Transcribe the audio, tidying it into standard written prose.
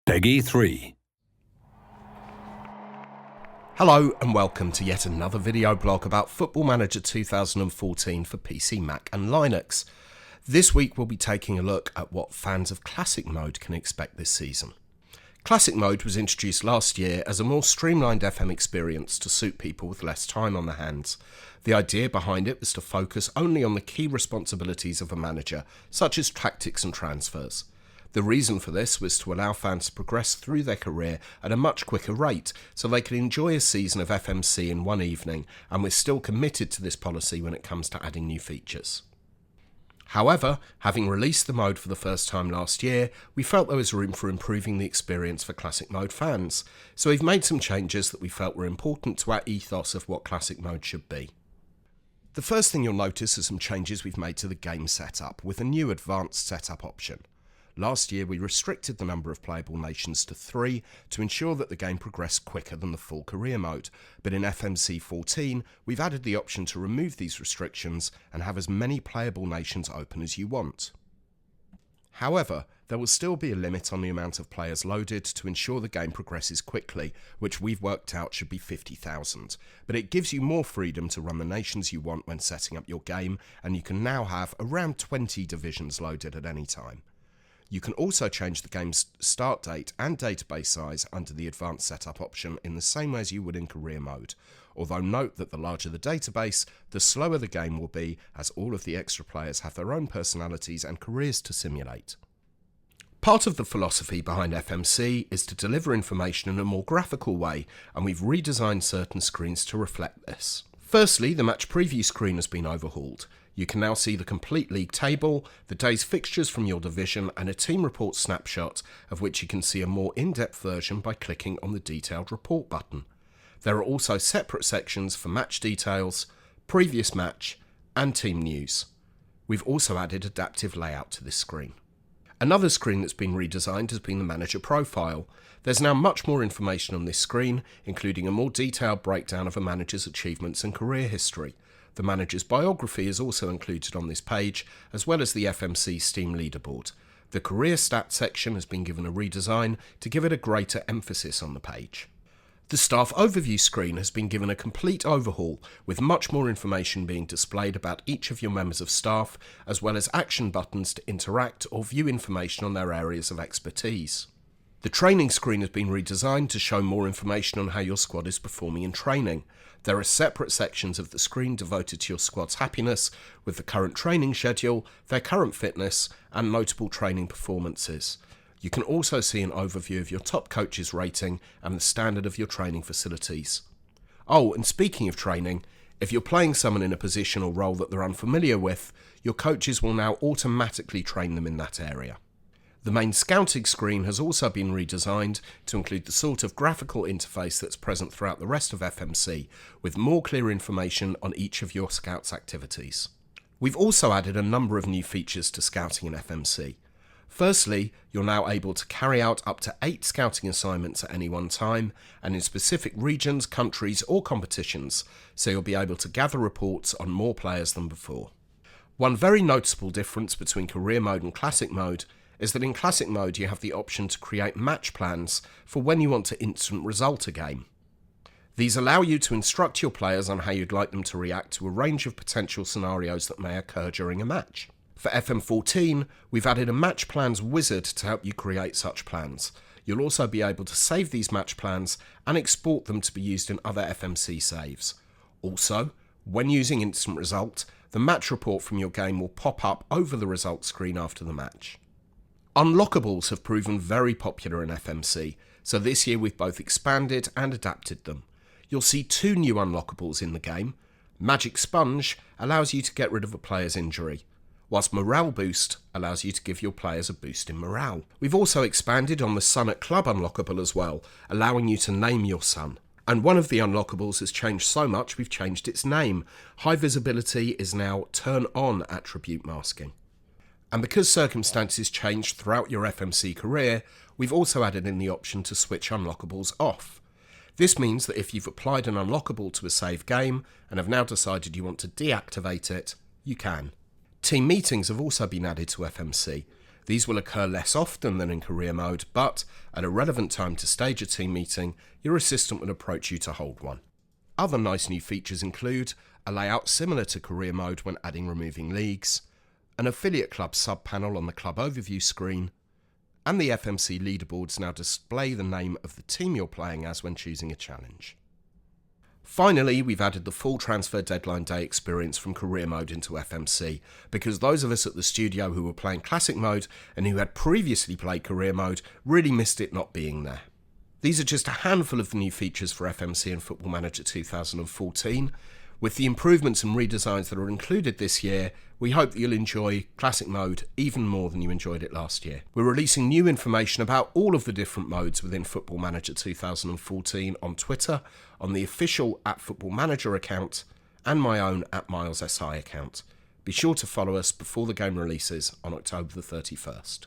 Peggy 3. Hello and welcome to yet another video blog about Football Manager 2014 for PC, Mac and Linux. This week we'll be taking a look at what fans of Classic Mode can expect this season. Classic Mode was introduced last year as a more streamlined FM experience to suit people with less time on their hands. The idea behind it was to focus only on the key responsibilities of a manager, such as tactics and transfers. The reason for this was to allow fans to progress through their career at a much quicker rate, so they could enjoy a season of FMC in one evening, and we're still committed to this policy when it comes to adding new features. However, having released the mode for the first time last year, we felt there was room for improving the experience for Classic Mode fans, so we've made some changes that we felt were important to our ethos of what Classic Mode should be. The first thing you'll notice are some changes we've made to the game setup, with a new advanced setup option. Last year we restricted the number of playable nations to 3 to ensure that the game progressed quicker than the full career mode, but in FMC 14 we've added the option to remove these restrictions and have as many playable nations open as you want. However, there will still be a limit on the amount of players loaded to ensure the game progresses quickly, which we've worked out should be 50,000, but it gives you more freedom to run the nations you want when setting up your game, and you can now have around 20 divisions loaded at any time. You can also change the game's start date and database size under the advanced setup option in the same way as you would in career mode, although note that the larger the database, the slower the game will be, as all of the extra players have their own personalities and careers to simulate. Part of the philosophy behind FMC is to deliver information in a more graphical way, and we've redesigned certain screens to reflect this. Firstly, the match preview screen has been overhauled. You can now see the complete league table, the day's fixtures from your division, and a team report snapshot, of which you can see a more in-depth version by clicking on the detailed report button. There are also separate sections for match details, previous match, and team news. We've also added adaptive layout to this screen. Another screen that's been redesigned has been the manager profile. There's now much more information on this screen, including a more detailed breakdown of a manager's achievements and career history. The manager's biography is also included on this page, as well as the FMC Steam leaderboard. The career stats section has been given a redesign to give it a greater emphasis on the page. The staff overview screen has been given a complete overhaul, with much more information being displayed about each of your members of staff, as well as action buttons to interact or view information on their areas of expertise. The training screen has been redesigned to show more information on how your squad is performing in training. There are separate sections of the screen devoted to your squad's happiness, with the current training schedule, their current fitness, and notable training performances. You can also see an overview of your top coach's rating and the standard of your training facilities. Oh, and speaking of training, if you're playing someone in a position or role that they're unfamiliar with, your coaches will now automatically train them in that area. The main scouting screen has also been redesigned to include the sort of graphical interface that's present throughout the rest of FMC, with more clear information on each of your scouts' activities. We've also added a number of new features to scouting in FMC. Firstly, you're now able to carry out up to 8 scouting assignments at any one time, and in specific regions, countries or competitions, so you'll be able to gather reports on more players than before. One very noticeable difference between career mode and classic mode is that in classic mode you have the option to create match plans for when you want to instant result a game. These allow you to instruct your players on how you'd like them to react to a range of potential scenarios that may occur during a match. For FM14, we've added a match plans wizard to help you create such plans. You'll also be able to save these match plans and export them to be used in other FMC saves. Also, when using instant result, the match report from your game will pop up over the result screen after the match. Unlockables have proven very popular in FMC, so this year we've both expanded and adapted them. You'll see 2 new unlockables in the game. Magic Sponge allows you to get rid of a player's injury, whilst Morale Boost allows you to give your players a boost in morale. We've also expanded on the Sun at Club unlockable as well, allowing you to name your son. And one of the unlockables has changed so much we've changed its name. High Visibility is now Turn On Attribute Masking. And because circumstances change throughout your FMC career, we've also added in the option to switch unlockables off. This means that if you've applied an unlockable to a save game and have now decided you want to deactivate it, you can. Team meetings have also been added to FMC. These will occur less often than in career mode, but at a relevant time to stage a team meeting, your assistant will approach you to hold one. Other nice new features include a layout similar to career mode when adding removing leagues, an affiliate club sub-panel on the club overview screen, and the FMC leaderboards now display the name of the team you're playing as when choosing a challenge. Finally, we've added the full transfer deadline day experience from career mode into FMC, because those of us at the studio who were playing classic mode and who had previously played career mode really missed it not being there. These are just a handful of the new features for FMC and Football Manager 2014. With the improvements and redesigns that are included this year, we hope that you'll enjoy classic mode even more than you enjoyed it last year. We're releasing new information about all of the different modes within Football Manager 2014 on Twitter, on the official @FootballManager account, and my own @MilesSI account. Be sure to follow us before the game releases on October the 31st.